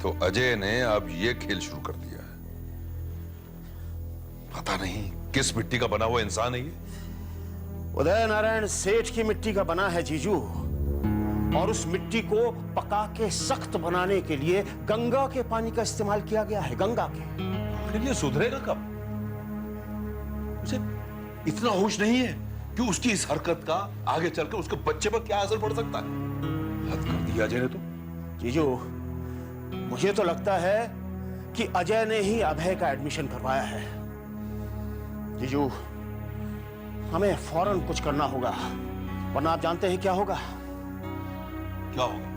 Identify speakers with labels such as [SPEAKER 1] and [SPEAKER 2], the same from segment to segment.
[SPEAKER 1] तो अजय ने अब ये खेल शुरू कर दिया है। पता नहीं किस मिट्टी का बना हुआ इंसान है ये।
[SPEAKER 2] उदय नारायण सेठ की मिट्टी का बना है जीजू, और उस मिट्टी को पका के सख्त बनाने के लिए गंगा के पानी का इस्तेमाल किया गया है। गंगा के।
[SPEAKER 1] लेकिन ये सुधरेगा कब? उसे इतना होश नहीं है कि उसकी इस हरकत का आगे चलकर उसके बच्चे पर क्या असर पड़ सकता है। हद कर दिया अजय ने तो।
[SPEAKER 2] जीजू, मुझे तो लगता है कि अजय ने ही अभय का एडमिशन करवाया है। जीजू, हमें फौरन कुछ करना होगा, वरना आप जानते हैं क्या होगा।
[SPEAKER 1] क्या होगा?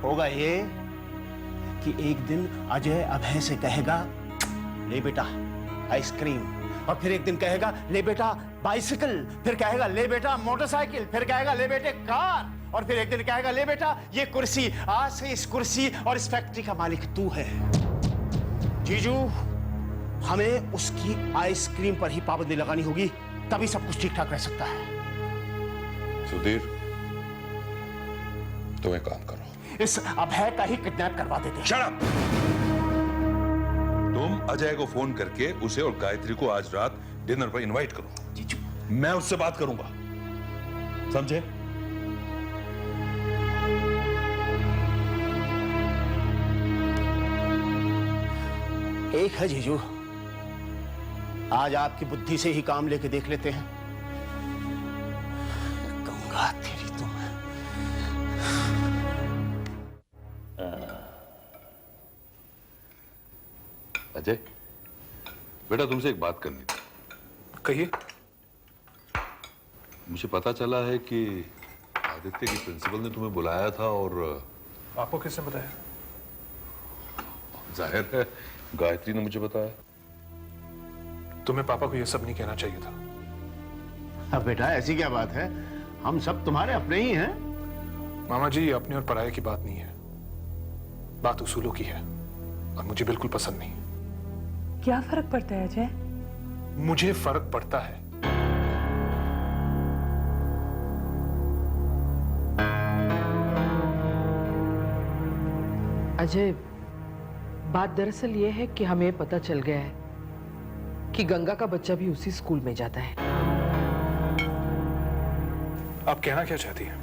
[SPEAKER 2] होगा ये कि एक दिन अजय अभय से कहेगा, ले बेटा आइसक्रीम, और फिर एक दिन कहेगा, ले बेटा बाइसिकल, फिर कहेगा, ले बेटा मोटरसाइकिल, फिर कहेगा, ले बेटे कार, और फिर एक दिन कहेगा, ले बेटा ये कुर्सी, आज से इस कुर्सी और इस फैक्ट्री का मालिक तू है। जीजू, हमें उसकी आइसक्रीम पर ही पाबंदी लगानी होगी, तभी सब कुछ ठीक ठाक रह सकता है।
[SPEAKER 1] सुधीर, तुम एक काम करो,
[SPEAKER 2] इस अभय का ही किडनैप करवा देते हैं।
[SPEAKER 1] Shut up! तुम अजय को फोन करके उसे और गायत्री को आज रात डिनर पर इनवाइट करो।
[SPEAKER 2] जीजू,
[SPEAKER 1] मैं उससे बात करूंगा, समझे?
[SPEAKER 2] एक है जीजू, आज आपकी बुद्धि से ही काम लेके देख लेते हैं। गंगा तेरी तुम।
[SPEAKER 1] अजय बेटा, तुमसे एक बात करनी थी।
[SPEAKER 3] कहिए।
[SPEAKER 1] मुझे पता चला है कि आदित्य की प्रिंसिपल ने तुम्हें बुलाया था, और
[SPEAKER 3] आपको किसने बताया?
[SPEAKER 1] जाहिर है गायत्री ने मुझे बताया।
[SPEAKER 3] तुम्हें पापा को यह सब नहीं कहना चाहिए था।
[SPEAKER 2] अब बेटा ऐसी क्या बात है, हम सब तुम्हारे अपने ही हैं।
[SPEAKER 3] मामा जी, ये अपने और पराये की बात नहीं है, बात उसूलों की है, और मुझे बिल्कुल पसंद नहीं।
[SPEAKER 4] क्या फर्क पड़ता है अजय?
[SPEAKER 3] मुझे फर्क पड़ता है।
[SPEAKER 5] अजय, बात दरअसल ये है कि हमें पता चल गया है कि गंगा का बच्चा भी उसी स्कूल में जाता है।
[SPEAKER 3] आप कहना क्या चाहती हैं?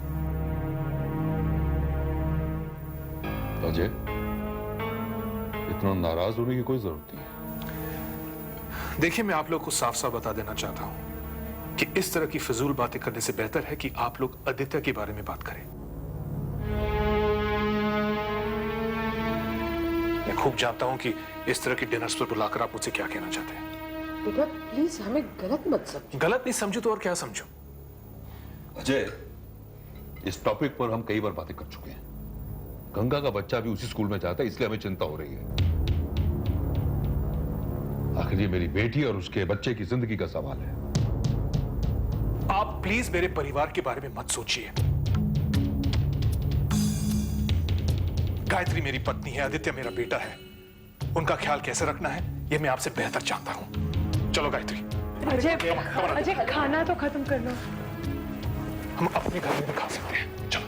[SPEAKER 1] अजय, इतना नाराज होने की कोई जरूरत नहीं है।
[SPEAKER 3] देखिए, मैं आप लोग को साफ साफ बता देना चाहता हूं कि इस तरह की फिजूल बातें करने से बेहतर है कि आप लोग आदित्य के बारे में बात करें। मैं खूब जानता हूं कि इस तरह के डिनर्स पर बुलाकर आप मुझसे क्या कहना चाहते हैं।
[SPEAKER 5] बेटा प्लीज हमें गलत मत समझो।
[SPEAKER 3] गलत नहीं समझू तो और क्या समझू?
[SPEAKER 1] अजय, इस टॉपिक पर हम कई बार बातें कर चुके हैं। गंगा का बच्चा भी उसी स्कूल में जाता है, इसलिए हमें चिंता हो रही है। आखिर ये मेरी बेटी और उसके बच्चे की जिंदगी का सवाल है।
[SPEAKER 3] आप प्लीज मेरे परिवार के बारे में मत सोचिए। गायत्री मेरी पत्नी है, आदित्य मेरा बेटा है। उनका ख्याल कैसे रखना है यह मैं आपसे बेहतर जानता हूं। चलो गायत्री।
[SPEAKER 4] अजय खाना तो खत्म कर लो।
[SPEAKER 3] हम अपने घर में भी खा सकते हैं, चलो।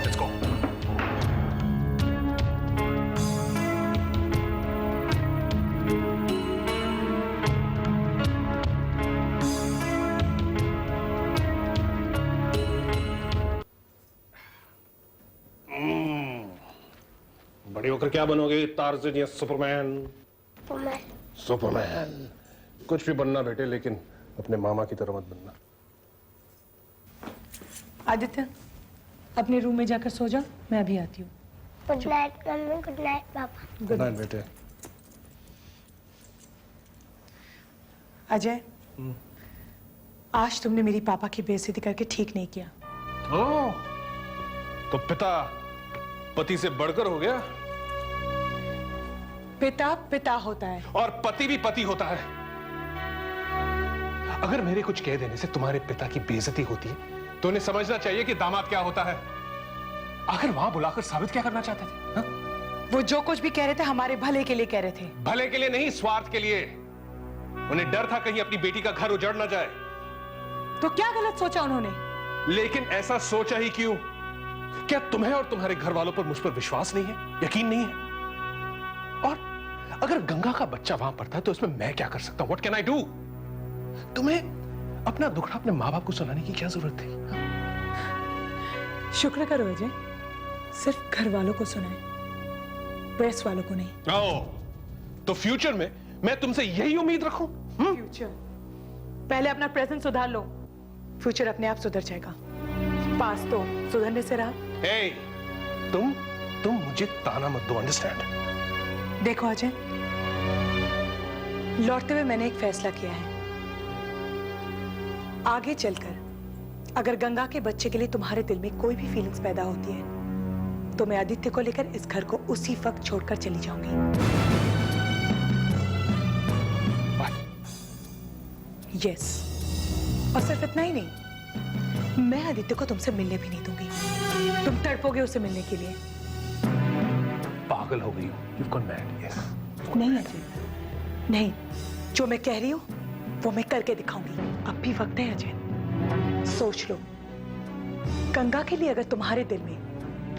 [SPEAKER 3] Let's go.
[SPEAKER 6] बड़े होकर क्या बनोगे? टार्ज़न या सुपरमैन? सुपरमैन। कुछ भी बनना बेटे, लेकिन अपने मामा की तरह मत बनना।
[SPEAKER 4] आदित्य, अपने रूम में जाकर सो जाओ, मैं अभी आती हूँ।
[SPEAKER 7] Good night mummy, good night पापा।
[SPEAKER 6] गुड नाइट बेटे।
[SPEAKER 4] अजय, आज तुमने मेरी पापा की बेइज्जती करके ठीक नहीं किया।
[SPEAKER 6] ओह, तो पिता पति से बढ़कर हो गया?
[SPEAKER 4] पिता पिता होता है
[SPEAKER 6] और पति भी पति होता है। अगर मेरे कुछ कह देने से तुम्हारे पिता की बेइज्जती होती है तो उन्हें समझना चाहिए कि दामाद क्या होता है। आखिर वहां बुलाकर साबित क्या करना चाहते थे? हा?
[SPEAKER 4] वो जो कुछ भी कह रहे थे हमारे भले के लिए कह रहे थे।
[SPEAKER 6] भले के लिए नहीं, स्वार्थ के लिए। उन्हें डर था कहीं अपनी बेटी का घर उजड़ ना जाए,
[SPEAKER 4] तो क्या गलत सोचा उन्होंने?
[SPEAKER 6] लेकिन ऐसा सोचा ही क्यों? क्या तुम्हें और तुम्हारे घर वालों पर मुझ पर विश्वास नहीं है, यकीन नहीं है? और अगर गंगा का बच्चा वहां पड़ता है तो इसमें मैं क्या कर सकता हूं? What can I do? तुम्हें अपना दुखड़ा अपने मां बाप को सुनाने की क्या जरूरत थी?
[SPEAKER 4] शुक्र करो अजय, सिर्फ घर वालों को सुनाए, प्रेस वालों को नहीं।
[SPEAKER 6] तो फ्यूचर में मैं तुमसे यही उम्मीद रखूं?
[SPEAKER 4] फ्यूचर पहले अपना प्रेजेंट सुधार लो, फ्यूचर अपने आप सुधर जाएगा। पास तो सुधरने से रहा।
[SPEAKER 6] Hey, तुम मुझे ताना मत दो, अंडरस्टैंड?
[SPEAKER 4] देखो अजय, लौटते हुए मैंने एक फैसला किया है। आगे चलकर अगर गंगा के बच्चे के लिए तुम्हारे दिल में कोई भी फीलिंग्स पैदा होती है तो मैं आदित्य को लेकर इस घर को उसी वक्त छोड़कर चली जाऊंगी। यस, और सिर्फ इतना ही नहीं, मैं आदित्य को तुमसे मिलने भी नहीं दूंगी। तुम तड़पोगे उसे मिलने के लिए।
[SPEAKER 6] पागल हो गई हो, you've gone mad, yes.
[SPEAKER 4] नहीं अजय, नहीं, जो मैं कह रही हूं वो मैं करके दिखाऊंगी। अब भी वक्त है अजय, सोच लो। गंगा के लिए अगर तुम्हारे दिल में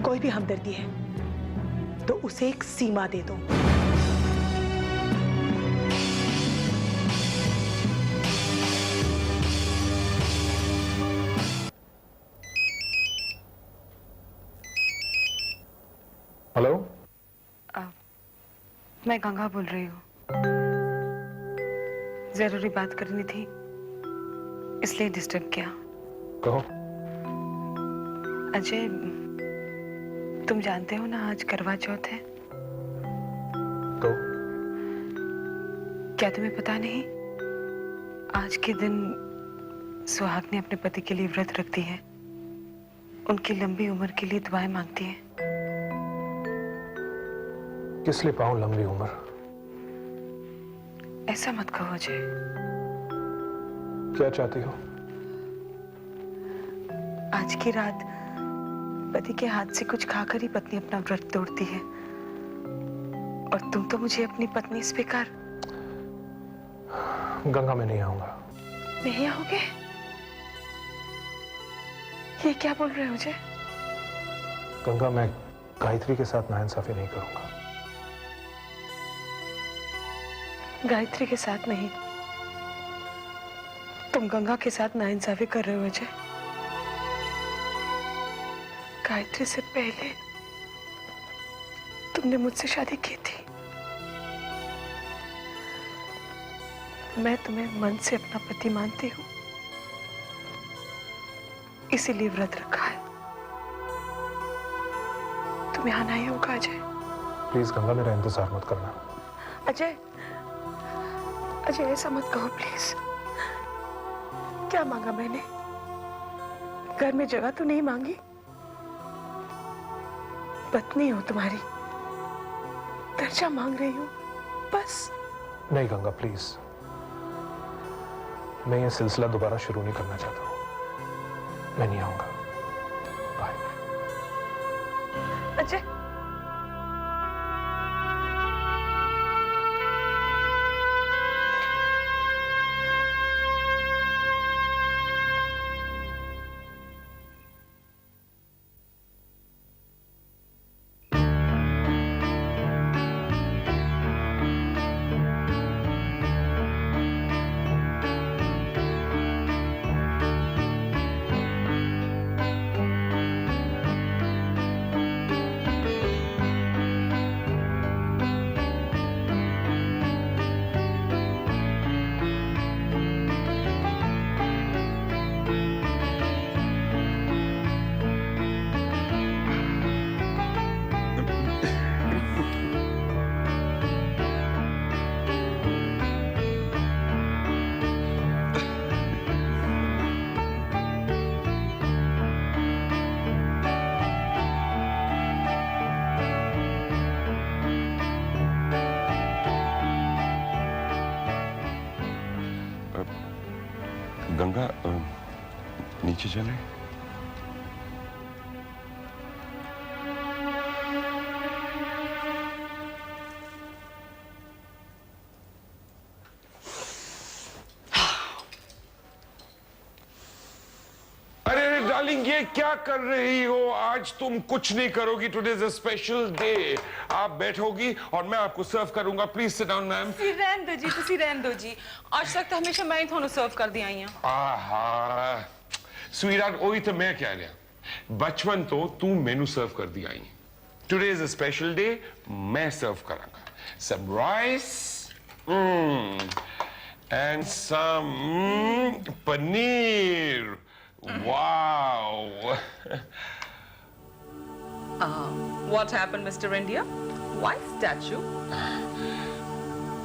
[SPEAKER 4] कोई भी हमदर्दी है तो उसे एक सीमा दे दो।
[SPEAKER 3] हेलो,
[SPEAKER 8] मैं गंगा बोल रही हूँ। जरूरी बात करनी थी, इसलिए डिस्टर्ब किया।
[SPEAKER 3] कहो।
[SPEAKER 8] अजय, तुम जानते हो ना आज करवा चौथ है।
[SPEAKER 3] तो
[SPEAKER 8] क्या तुम्हें पता नहीं? आज के दिन सुहागने अपने पति के लिए व्रत रखती है, उनकी लंबी उम्र के लिए दुआएं मांगती है।
[SPEAKER 3] किस लिए पाऊं लंबी उम्र?
[SPEAKER 8] ऐसा मत कहो अजय।
[SPEAKER 3] क्या चाहती हो?
[SPEAKER 8] आज की रात पति के हाथ से कुछ खाकर ही पत्नी अपना व्रत तोड़ती है, और तुम तो मुझे अपनी पत्नी स्वीकार।
[SPEAKER 3] गंगा में नहीं आऊंगा।
[SPEAKER 8] नहीं आओगे? ये क्या बोल रहे हो अजय?
[SPEAKER 3] गंगा, मैं गायत्री के साथ नाइंसाफी नहीं करूंगा।
[SPEAKER 8] गायत्री के साथ नहीं, तुम गंगा के साथ नाइंसाफी कर रहे हो अजय। गायत्री से पहले तुमने मुझसे शादी की थी। मैं तुम्हें मन से अपना पति मानती हूँ, इसीलिए व्रत रखा है। तुम्हें आना ही होगा अजय।
[SPEAKER 3] प्लीज गंगा, मेरा इंतजार मत करना।
[SPEAKER 8] अजय, अजय ऐसा मत कहो प्लीज। क्या मांगा मैंने? घर में जगह तो नहीं मांगी। पत्नी हो तुम्हारी, दर्जा मांग रही हूं बस।
[SPEAKER 3] नहीं गंगा, प्लीज। मैं ये सिलसिला दोबारा शुरू नहीं करना चाहता हूं। मैं नहीं आऊंगा। बाय।
[SPEAKER 8] अजय,
[SPEAKER 9] गंगा, नीचे चले।
[SPEAKER 10] डार्लिंग ये क्या कर रही हो? आज तुम कुछ नहीं करोगी। Today is a special day. आप बैठोगी और मैं आपको सर्व करूंगा। Please sit down ma'am.
[SPEAKER 11] रहन दो जी, तुसी रहन दो जी। आज तक तो हमेशा मैं ही थानू सर्व कर दी आई हां।
[SPEAKER 10] आहा स्वीटहार्ट, ओही तो मैं कह रहा, बचपन तो तू मेनू सर्व कर दी आई। Today is a special day, मैं सर्व करांगा। Some rice and some paneer. Wow.
[SPEAKER 11] What happened, Mr. India? Why statue?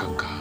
[SPEAKER 10] Ganga,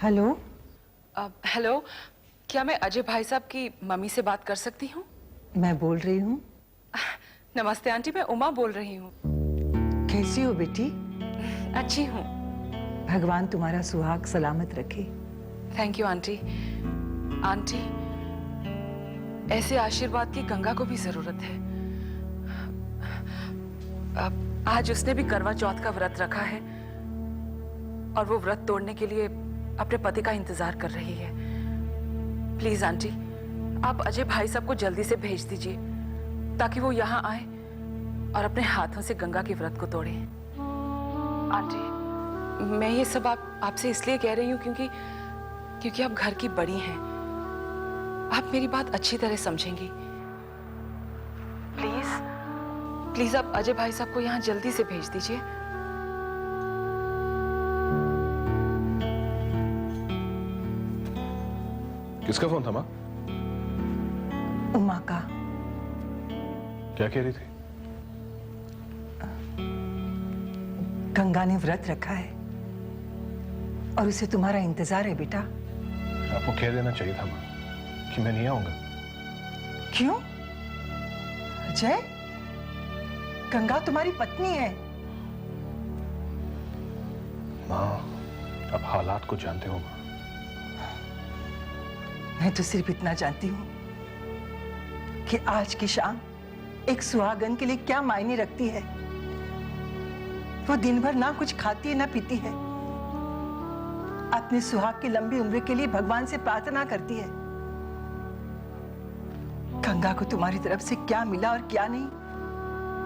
[SPEAKER 4] hello.
[SPEAKER 11] Hello, क्या मैं अजय भाई साहब की मम्मी से बात कर सकती हूँ?
[SPEAKER 4] मैं बोल रही हूँ।
[SPEAKER 11] नमस्ते आंटी, मैं उमा बोल रही हूँ।
[SPEAKER 4] कैसी हो बेटी?
[SPEAKER 11] अच्छी हूँ।
[SPEAKER 4] भगवान तुम्हारा सुहाग सलामत रखे।
[SPEAKER 11] Thank you aunty. आंटी, ऐसे आशीर्वाद की गंगा को भी जरूरत है। आज उसने भी करवा चौथ का व्रत रखा है और वो व्रत तोड़ने के लिए अपने पति का इंतजार कर रही है। प्लीज आंटी, आप अजय भाई साहब को जल्दी से भेज दीजिए ताकि वो यहाँ आए और अपने हाथों से गंगा के व्रत को तोड़े। आंटी, मैं ये सब आपसे इसलिए कह रही हूँ क्योंकि आप घर की बड़ी हैं। आप मेरी बात अच्छी तरह समझेंगी। प्लीज आप अजय भाई साहब को यहाँ जल्दी से भेज दीजिए।
[SPEAKER 6] किसका फोन था माँ?
[SPEAKER 4] उमा का।
[SPEAKER 6] क्या कह रही थी?
[SPEAKER 4] गंगा ने व्रत रखा है और उसे तुम्हारा इंतजार है बेटा।
[SPEAKER 6] आपको कह देना चाहिए था माँ कि मैं नहीं आऊंगा।
[SPEAKER 4] क्यों? अजय, गंगा तुम्हारी पत्नी है।
[SPEAKER 6] माँ, अब हालात को जानते हो माँ।
[SPEAKER 4] मैं तो सिर्फ इतना जानती हूँ कि आज की शाम एक सुहागन के लिए क्या मायने रखती है। वो दिन भर ना कुछ खाती है ना पीती है, अपने सुहाग की लंबी उम्र के लिए भगवान से प्रार्थना करती है। गंगा को तुम्हारी तरफ से क्या मिला और क्या नहीं,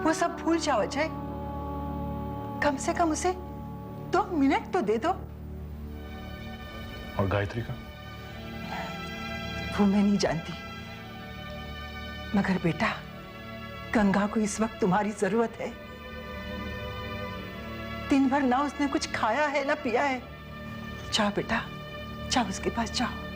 [SPEAKER 4] वो सब भूल जाओ अजय। कम से कम उसे 2 मिनट तो दे दो।
[SPEAKER 6] और गायत्री का?
[SPEAKER 4] वो मैं नहीं जानती, मगर बेटा गंगा को इस वक्त तुम्हारी जरूरत है। दिन भर ना उसने कुछ खाया है ना पिया है। जाओ बेटा, जाओ उसके पास जाओ।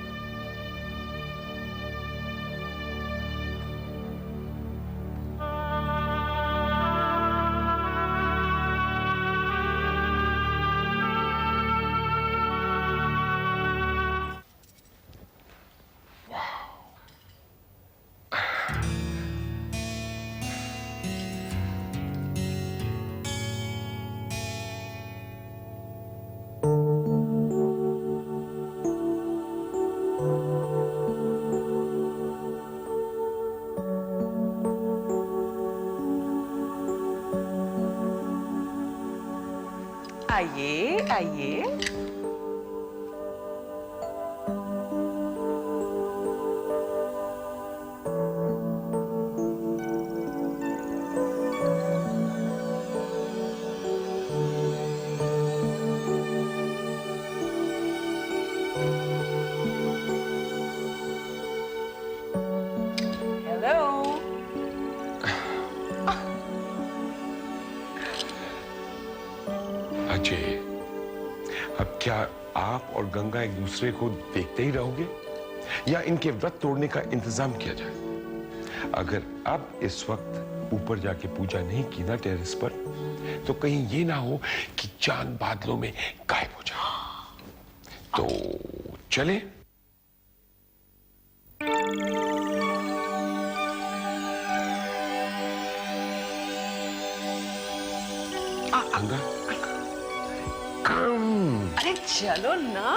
[SPEAKER 11] आइए आइए। हेलो।
[SPEAKER 10] अजय, अब क्या आप और गंगा एक दूसरे को देखते ही रहोगे या इनके व्रत तोड़ने का इंतजाम किया जाए? अगर अब इस वक्त ऊपर जाके पूजा नहीं की ना टेरेस पर, तो कहीं ये ना हो कि चांद बादलों में गायब हो जाए। तो चले। गंगा, कम।
[SPEAKER 11] अरे चलो ना।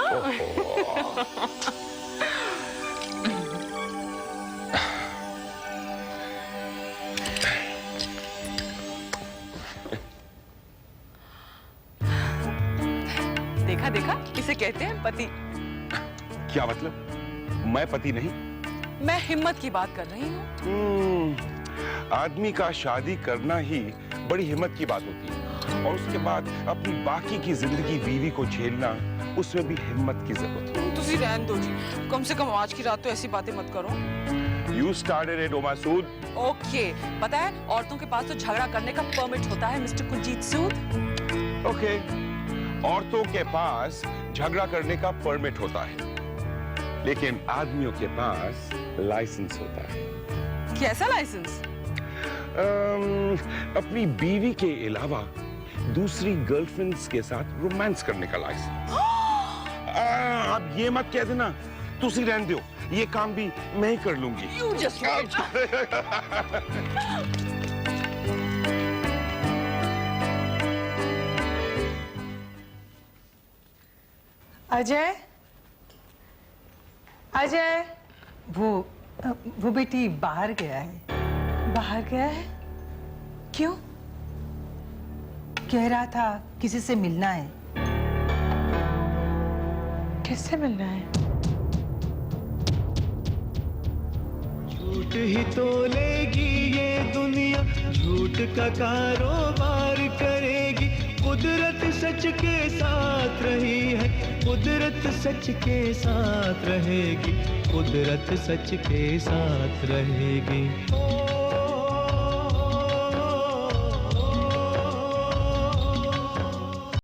[SPEAKER 11] देखा देखा, इसे कहते हैं पति।
[SPEAKER 10] क्या मतलब? मैं पति नहीं?
[SPEAKER 11] मैं हिम्मत की बात कर रही हूँ।
[SPEAKER 10] आदमी का शादी करना ही बड़ी हिम्मत की बात होती है, और उसके बाद अपनी बाकी की जिंदगी बीवी को झेलना, उसमें भी हिम्मत की जरूरत है।
[SPEAKER 11] तुसी रहन दो जी, कम से कम आज की रात तो ऐसी बातें मत करो।
[SPEAKER 10] You started it, ओमा सूद।
[SPEAKER 11] ओके, पता है औरतों के पास तो झगड़ा करने का परमिट होता है मिस्टर कुलजीत सूद।
[SPEAKER 10] ओके, औरतों के पास झगड़ा करने का परमिट होता है, लेकिन आदमियों के पास लाइसेंस होता है।
[SPEAKER 11] कैसा लाइसेंस?
[SPEAKER 10] अपनी बीवी के अलावा दूसरी गर्लफ्रेंड्स के साथ रोमांस करने का लाइसेंस। आप ये मत कह देना, तुसी रहने दो, ये काम भी मैं ही कर लूंगी।
[SPEAKER 11] You just wait.
[SPEAKER 4] Ajay, Ajay,
[SPEAKER 12] वो बेटी बाहर गया है।
[SPEAKER 4] बाहर गया है? क्यों?
[SPEAKER 12] कह रहा था किसी से मिलना है।
[SPEAKER 4] किससे मिलना है?
[SPEAKER 13] झूठ ही तोलेगी ये दुनिया, झूठ का कारोबार करेगी। कुदरत सच के साथ रही है, कुदरत सच के साथ रहेगी, कुदरत सच के साथ रहेगी।